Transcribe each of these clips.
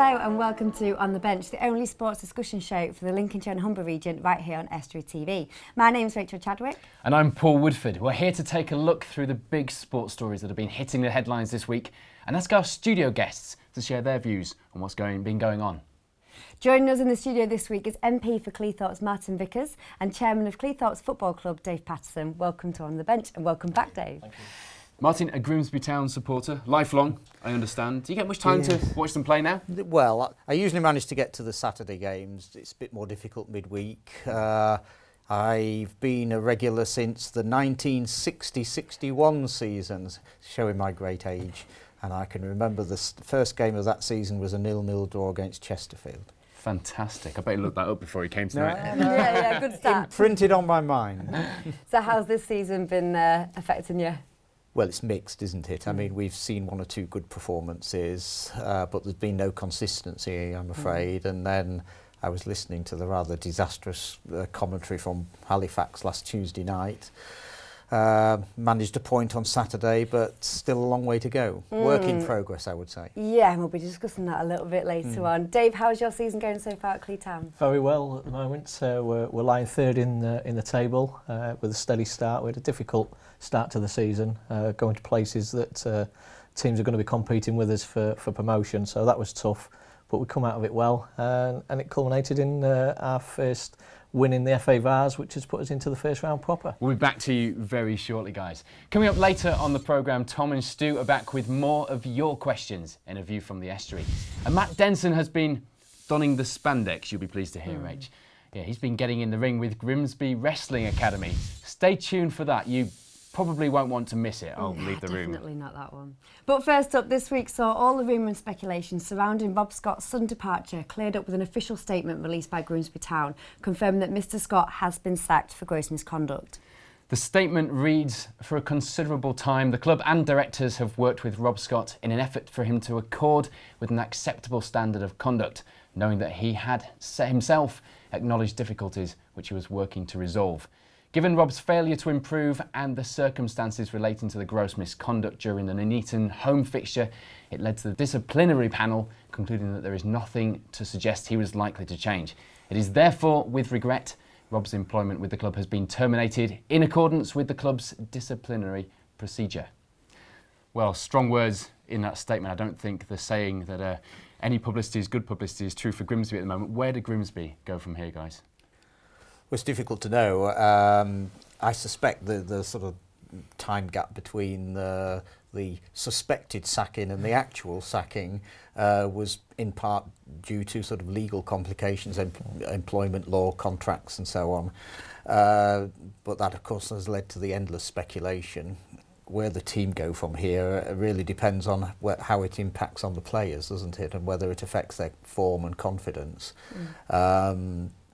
Hello and welcome to On the Bench, the only sports discussion show for the Lincolnshire and Humber region right here on Estuary TV. My name's Raych Chadwick. And I'm Paul Woodford. We're here to take a look through the big sports stories that have been hitting the headlines this week and ask our studio guests to share their views on what's been going on. Joining us in the studio this week is MP for Cleethorpes Martin Vickers and Chairman of Cleethorpes Football Club Dave Patterson. Welcome to On the Bench and welcome back, Dave. Thank you. Martin, a Grimsby Town supporter, lifelong, I understand. Do you get much time to watch them play now? Well, I usually manage to get to the Saturday games. It's a bit more difficult midweek. I've been a regular since the 1960-61 season, showing my great age. And I can remember the first game of that season was a 0-0 draw against Chesterfield. Fantastic. I bet you looked that up before you came tonight. Yeah, good start. Imprinted on my mind. So how's this season been affecting you? Well, it's mixed, isn't it? I mean, we've seen one or two good performances, but there's been no consistency, I'm afraid. And then I was listening to the rather disastrous commentary from Halifax last Tuesday night. Managed a point on Saturday, but still a long way to go. Work in progress, I would say. Yeah, and we'll be discussing that a little bit later on. Dave, how's your season going so far at Clee Town? Very well at the moment. So we're lying third in the table with a steady start. We had a difficult start to the season, going to places that teams are going to be competing with us for promotion. So that was tough, but we come out of it well, and it culminated in our first win in the FA Vars, which has put us into the first round proper. We'll be back to you very shortly, guys. Coming up later on the programme, Tom and Stu are back with more of your questions in A View from the Estuary. And Matt Denson has been donning the spandex, you'll be pleased to hear, Raych. Yeah, he's been getting in the ring with Grimsby Wrestling Academy. Stay tuned for that. You probably won't want to miss it. I'll leave the room. Definitely not that one. But first up, this week saw all the rumour and speculation surrounding Rob Scott's sudden departure cleared up with an official statement released by Grimsby Town, confirming that Mr Scott has been sacked for gross misconduct. The statement reads, for a considerable time, the club and directors have worked with Rob Scott in an effort for him to accord with an acceptable standard of conduct, knowing that he had himself acknowledged difficulties which he was working to resolve. Given Rob's failure to improve and the circumstances relating to the gross misconduct during the Nuneaton home fixture, it led to the disciplinary panel concluding that there is nothing to suggest he was likely to change. It is therefore with regret Rob's employment with the club has been terminated in accordance with the club's disciplinary procedure. Well, strong words in that statement. I don't think the saying that any publicity is good publicity is true for Grimsby at the moment. Where did Grimsby go from here, guys? Well, it's difficult to know. I suspect the sort of time gap between the suspected sacking and the actual sacking was in part due to sort of legal complications, employment law, contracts and so on. But that, of course, has led to the endless speculation. Where the team go from here really depends on how it impacts on the players, doesn't it, and whether it affects their form and confidence.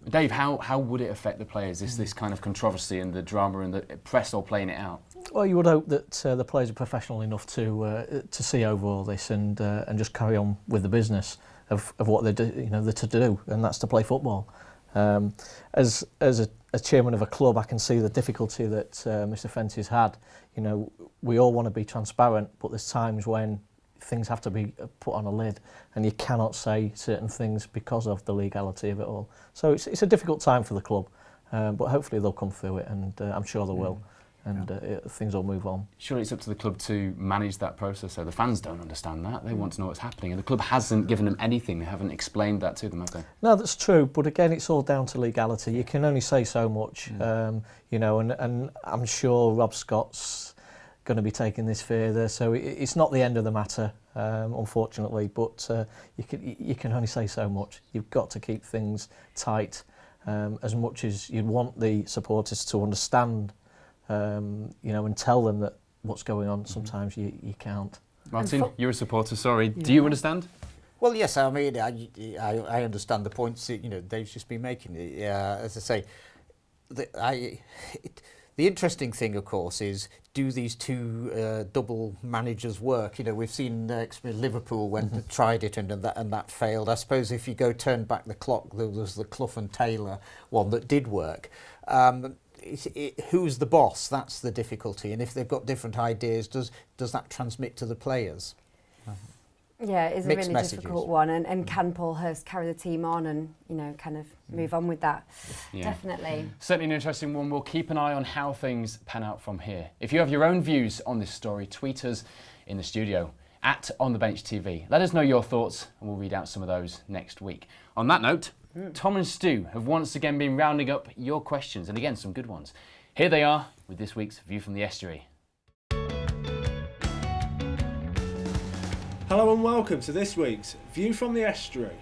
Dave, how would it affect the players, this kind of controversy and the drama and the press all playing it out? Well, you would hope that the players are professional enough to see over all this and just carry on with the business of what they're to do, and that's to play football. As a chairman of a club, I can see the difficulty that Mr Fenty's had. You know, we all want to be transparent, but there's times when things have to be put on a lid and you cannot say certain things because of the legality of it all. So it's a difficult time for the club, but hopefully they'll come through it, and I'm sure they will, and things will move on. Surely it's up to the club to manage that process, so the fans don't understand that. They want to know what's happening, and the club hasn't given them anything. They haven't explained that to them, have they? No, that's true, but again, it's all down to legality. You can only say so much, you know, and I'm sure Rob Scott's going to be taking this further, so it's not the end of the matter, unfortunately, but you can only say so much. You've got to keep things tight, as much as you'd want the supporters to understand, you know, and tell them that what's going on. Sometimes you can't. Martin, you're a supporter, sorry. Yeah. Do you understand? Well, yes, I mean, I understand the points that, you know, Dave's just been making. As I say, the interesting thing, of course, is do these two double managers work? You know, we've seen Liverpool went tried it and that failed. I suppose if you turn back the clock, there was the Clough and Taylor one that did work. Who's the boss? That's the difficulty. And if they've got different ideas, does that transmit to the players? Yeah, it's a Mixed really messages. difficult one, and can Paul Hurst carry the team on and, kind of move on with that? Yeah. Definitely. Certainly an interesting one. We'll keep an eye on how things pan out from here. If you have your own views on this story, tweet us in the studio at On The Bench TV. Let us know your thoughts and we'll read out some of those next week. On that note, Tom and Stu have once again been rounding up your questions, and again, some good ones. Here they are with this week's View from the Estuary. Hello and welcome to this week's View from the Estuary.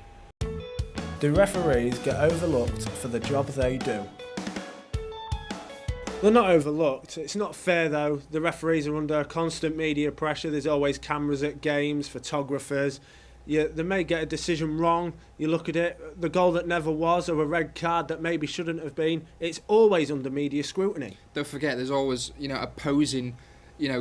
Do referees get overlooked for the job they do? They're not overlooked. It's not fair though. The referees are under constant media pressure. There's always cameras at games, photographers. They may get a decision wrong. You look at it, the goal that never was, or a red card that maybe shouldn't have been. It's always under media scrutiny. Don't forget, there's always opposing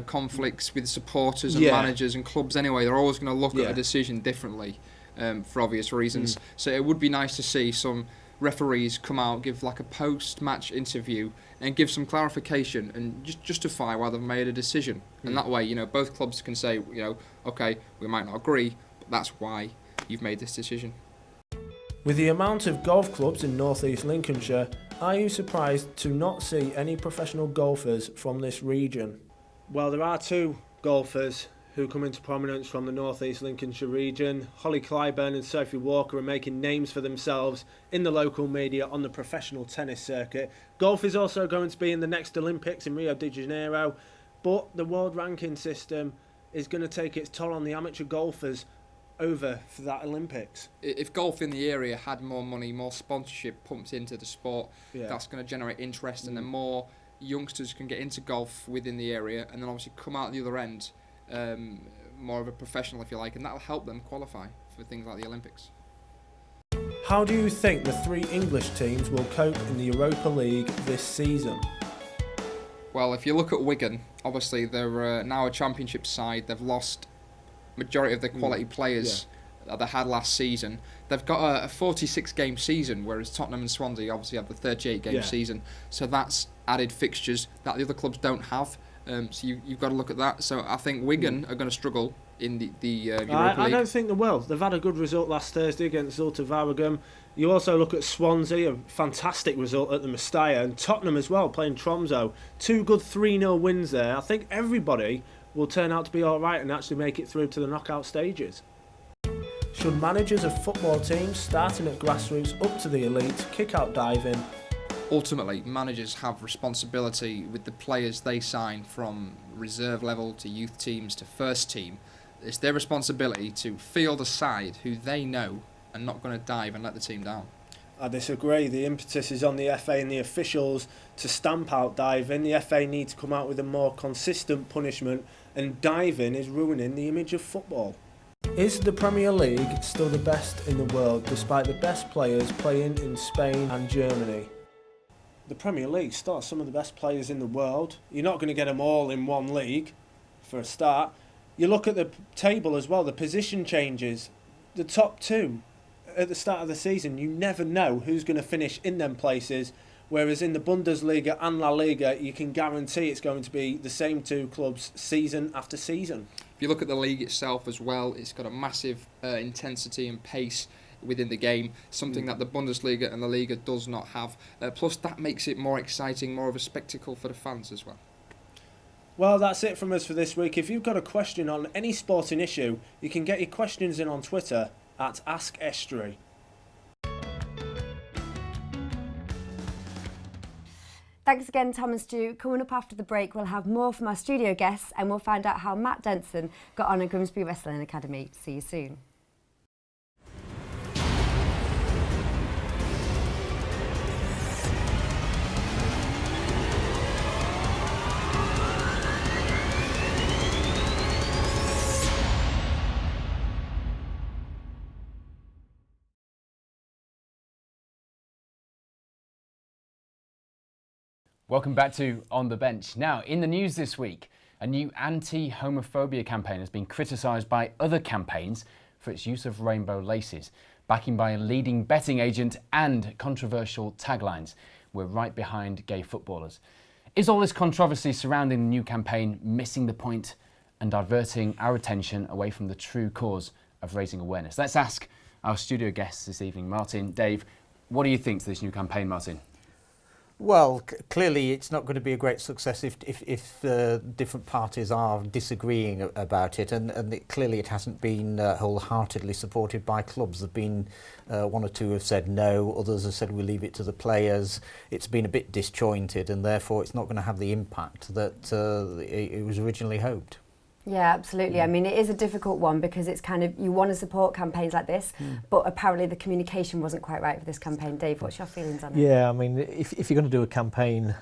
conflicts with supporters and managers and clubs anyway. They're always going to look at a decision differently for obvious reasons. So it would be nice to see some referees come out, give like a post-match interview and give some clarification and just justify why they've made a decision. And that way, both clubs can say, okay, we might not agree, but that's why you've made this decision. With the amount of golf clubs in North East Lincolnshire, are you surprised to not see any professional golfers from this region? Well, there are two golfers who come into prominence from the North East Lincolnshire region. Holly Clyburn and Sophie Walker are making names for themselves in the local media on the professional tennis circuit. Golf is also going to be in the next Olympics in Rio de Janeiro, but the world ranking system is going to take its toll on the amateur golfers over for that Olympics. If golf in the area had more money, more sponsorship pumped into the sport, that's going to generate interest, and then more youngsters can get into golf within the area and then obviously come out the other end more of a professional, if you like, and that'll help them qualify for things like the Olympics. How do you think the three English teams will cope in the Europa League this season? Well, if you look at Wigan, obviously they're now a championship side. They've lost majority of their quality players that they had last season. They've got a 46-game season, whereas Tottenham and Swansea obviously have the 38-game season. So that's added fixtures that the other clubs don't have. So you've got to look at that. So I think Wigan are going to struggle in the Europa League. I don't think they will. They've had a good result last Thursday against Zulte Waregem. You also look at Swansea, a fantastic result at the Mestalla, and Tottenham as well, playing Tromsø. Two good 3-0 wins there. I think everybody will turn out to be all right and actually make it through to the knockout stages. Should managers of football teams starting at grassroots up to the elite kick out diving? Ultimately, managers have responsibility with the players they sign from reserve level to youth teams to first team. It's their responsibility to field a side who they know are not going to dive and let the team down. I disagree. The impetus is on the FA and the officials to stamp out diving. The FA need to come out with a more consistent punishment, and diving is ruining the image of football. Is the Premier League still the best in the world despite the best players playing in Spain and Germany? The Premier League still has some of the best players in the world. You're not going to get them all in one league for a start. You look at the table as well, the position changes. The top two at the start of the season, you never know who's going to finish in them places, whereas in the Bundesliga and La Liga, you can guarantee it's going to be the same two clubs season after season. If you look at the league itself as well, it's got a massive intensity and pace within the game, something that the Bundesliga and the Liga does not have. Plus, that makes it more exciting, more of a spectacle for the fans as well. Well, that's it from us for this week. If you've got a question on any sporting issue, you can get your questions in on Twitter at Ask Estuary. Thanks again, Tom and Stu. Coming up after the break, we'll have more from our studio guests and we'll find out how Matt Denson got on at Grimsby Wrestling Academy. See you soon. Welcome back to On The Bench. Now, in the news this week, a new anti-homophobia campaign has been criticised by other campaigns for its use of rainbow laces, backing by a leading betting agent and controversial taglines. We're right behind gay footballers. Is all this controversy surrounding the new campaign missing the point and diverting our attention away from the true cause of raising awareness. Let's ask our studio guests this evening, Martin, Dave, what do you think to this new campaign, Martin? Well, clearly it's not going to be a great success if different parties are disagreeing about it, and clearly it hasn't been wholeheartedly supported by clubs. There have been one or two have said no, others have said we leave it to the players. It's been a bit disjointed, and therefore it's not going to have the impact that it was originally hoped. Yeah, absolutely. I mean, it is a difficult one because it's kind of, you want to support campaigns like this, but apparently the communication wasn't quite right for this campaign. Dave, what's your feelings on it? Yeah, I mean, if you're going to do a campaign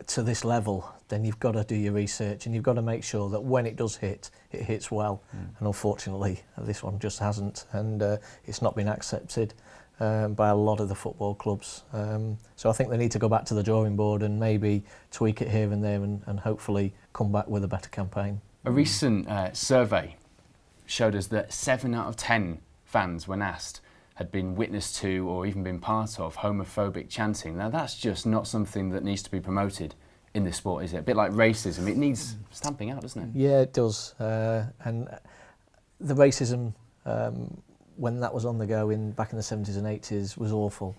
to this level, then you've got to do your research and you've got to make sure that when it does hit, it hits well. And unfortunately, this one just hasn't, and it's not been accepted by a lot of the football clubs. So I think they need to go back to the drawing board and maybe tweak it here and there and hopefully come back with a better campaign. A recent survey showed us that 7 out of 10 fans, when asked, had been witness to or even been part of homophobic chanting. Now, that's just not something that needs to be promoted in this sport, is it? A bit like racism, it needs stamping out, doesn't it? Yeah, it does. And the racism, when that was on the go back in the 70s and 80s, was awful.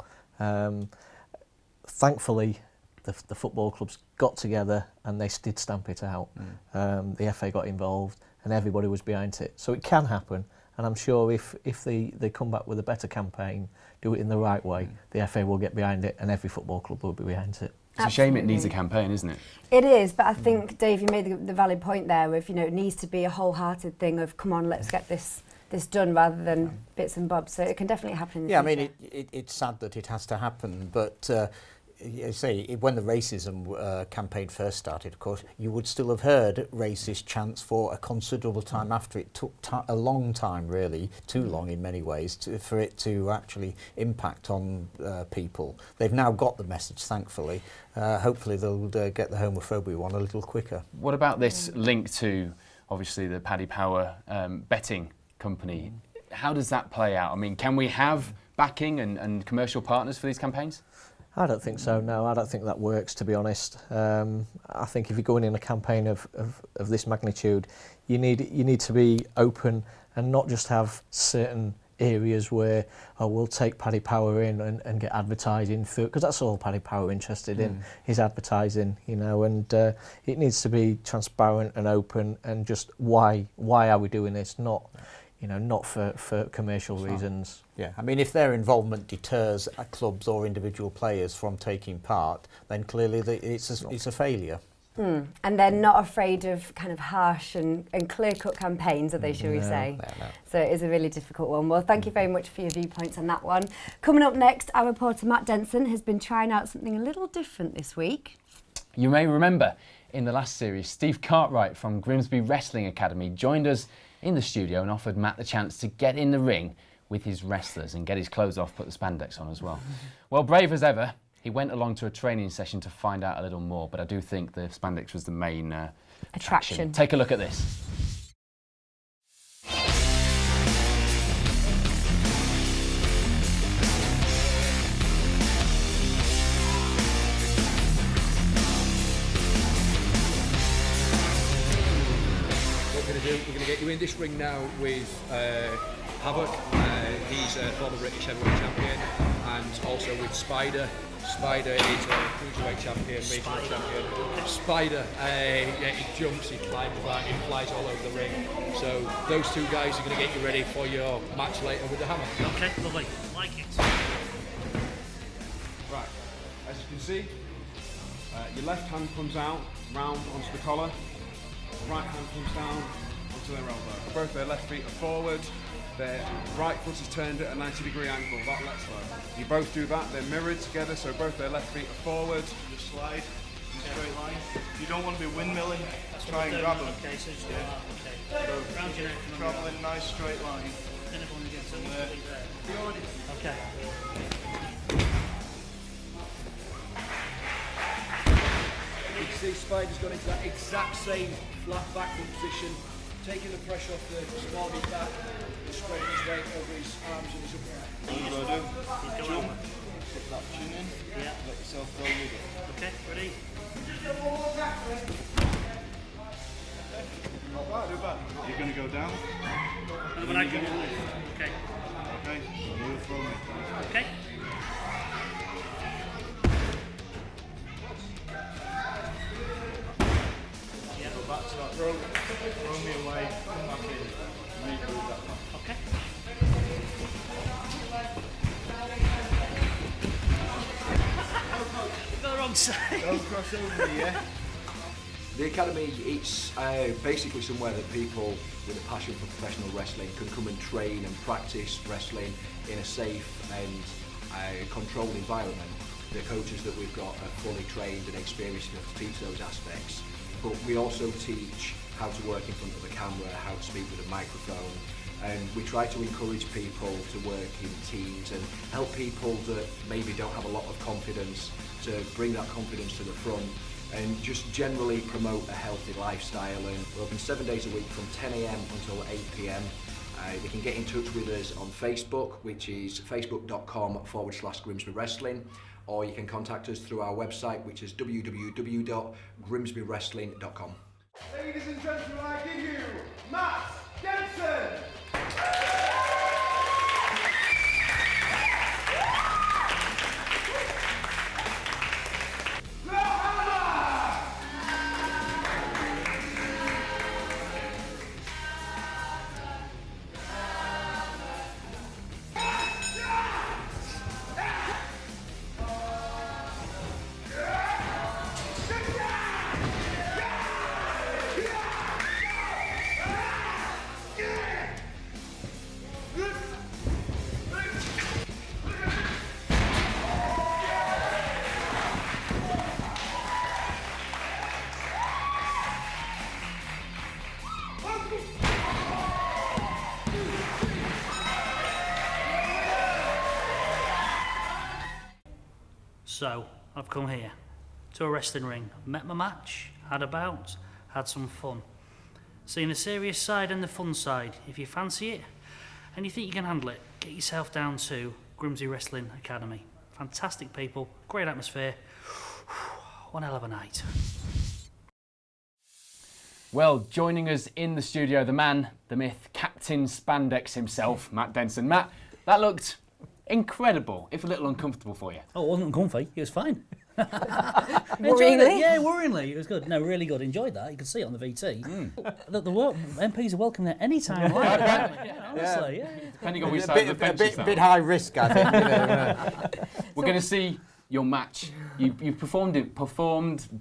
Thankfully, the football clubs got together and they did stamp it out. The FA got involved and everybody was behind it. So it can happen, and I'm sure if they come back with a better campaign, do it in the right way, the FA will get behind it and every football club will be behind it. It's a shame it needs a campaign, isn't it? It is, but I think, Dave, you made the valid point there of, it needs to be a wholehearted thing of, come on, let's get this done rather than bits and bobs. So it can definitely happen in the future. I mean, it's sad that it has to happen, but when the racism campaign first started, of course, you would still have heard racist chants for a considerable time after. It took a long time, really, too long in many ways, for it to actually impact on people. They've now got the message, thankfully. Hopefully they'll get the homophobia one a little quicker. What about this link to, obviously, the Paddy Power betting company? How does that play out? I mean, can we have backing and commercial partners for these campaigns? I don't think so, no. I don't think that works, to be honest. I think if you're going in a campaign of this magnitude, you need to be open and not just have certain areas where we'll take Paddy Power in and get advertising through, because that's all Paddy Power interested in, is advertising, and it needs to be transparent and open and just why are we doing this, not for commercial reasons. Yeah, I mean, if their involvement deters clubs or individual players from taking part, then clearly it's a failure. And they're not afraid of kind of harsh and clear-cut campaigns, are they, shall we say? No. So it is a really difficult one. Well, thank you very much for your viewpoints on that one. Coming up next, our reporter Matt Denson has been trying out something a little different this week. You may remember in the last series, Steve Cartwright from Grimsby Wrestling Academy joined us in the studio and offered Matt the chance to get in the ring with his wrestlers and get his clothes off, put the spandex on as well. Well, brave as ever, he went along to a training session to find out a little more, but I do think the spandex was the main attraction. Take a look at this. We're going to get you in this ring now with Havoc. He's a former British heavyweight champion, and also with Spider. Spider is a cruiserweight champion, regional champion. Spider, he jumps, he climbs, he flies all over the ring. So those two guys are going to get you ready for your match later with the hammer. Okay, lovely. Like it. Right, as you can see, your left hand comes out, round onto the collar. Right hand comes down onto their elbow. Both their left feet are forward. Their right foot is turned at a 90-degree angle. That lets go. You both do that. They're mirrored together, so both their left feet are forward. Just slide in a straight line. You don't want to be windmilling. Try and grab them. Okay, so just do that. Okay. So round your neck. Traveling nice straight line. Then everyone gets on there. Okay. You can see Spider's gone into that exact same flat backward position, taking the pressure off the small of his back, spreading his weight over his arms and his upper. What are you going to do? Jump. Put that chin in, let yourself go with it. Okay, ready? Not bad. You're going to go down. And when I come in, throw me away, come back in, regroup that one. Okay. Go the wrong side. Don't cross over me, yeah? The Academy, it's basically somewhere that people with a passion for professional wrestling can come and train and practice wrestling in a safe and controlled environment. The coaches that we've got are fully trained and experienced enough to teach those aspects, but we also teach how to work in front of a camera, how to speak with a microphone, and we try to encourage people to work in teams and help people that maybe don't have a lot of confidence to bring that confidence to the front, and just generally promote a healthy lifestyle. And we're open 7 days a week from 10 a.m. until 8 p.m. They can get in touch with us on Facebook, which is facebook.com/Grimsby Wrestling, or you can contact us through our website, which is www.grimsbywrestling.com. Ladies and gentlemen, I give you Matt Denson! So, I've come here to a wrestling ring, met my match, had a bout, had some fun. Seen the serious side and the fun side. If you fancy it and you think you can handle it, get yourself down to Grimsby Wrestling Academy. Fantastic people, great atmosphere, one hell of a night. Well, joining us in the studio, the man, the myth, Captain Spandex himself, Matt Denson. Matt, that looked incredible, if a little uncomfortable for you. Oh, it wasn't comfy, it was fine. Worryingly? Yeah, worryingly. It was good. No, really good. Enjoyed that. You could see it on the VT. The MPs are welcome there any time. Honestly, yeah. Depending on which side of the fence a bit high risk, I think. We're going to see your match. You performed,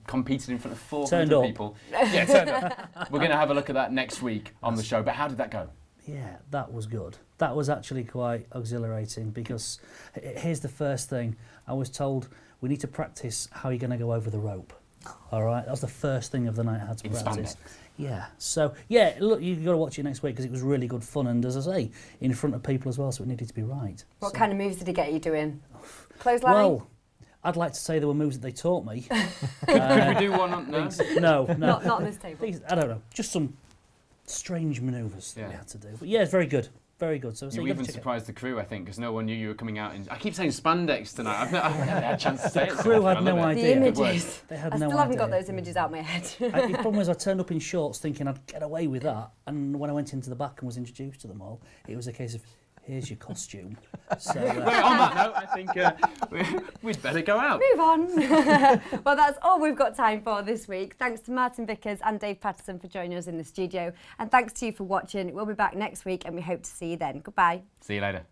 competed in front of 400 Turned up. people. Yeah, turned up. We're going to have a look at that next week on the show. But how did that go? Yeah, that was good. That was actually quite exhilarating because here's the first thing. I was told we need to practice how you're going to go over the rope. All right, that was the first thing of the night I had to practice. Yeah, so yeah, look, you've got to watch it next week because it was really good fun and, as I say, in front of people as well, so it needed to be right. What kind of moves did he get you doing? Clothesline? Well, I'd like to say there were moves that they taught me. Could we do one on no? No. Not on this table. I don't know, just some strange manoeuvres that we had to do. But yeah, it's very good. Very good. So you even surprised the crew, I think, because no one knew you were coming out in... I keep saying spandex tonight. I've never had a chance to say it. The crew had no idea. The images. They had I no still haven't idea. got those images out of my head. The problem was I turned up in shorts thinking I'd get away with that, and when I went into the back and was introduced to them all, it was a case of, here's your costume. So, Well, on that note, I think we'd better go out. Move on. Well, that's all we've got time for this week. Thanks to Martin Vickers and Dave Patterson for joining us in the studio. And thanks to you for watching. We'll be back next week and we hope to see you then. Goodbye. See you later.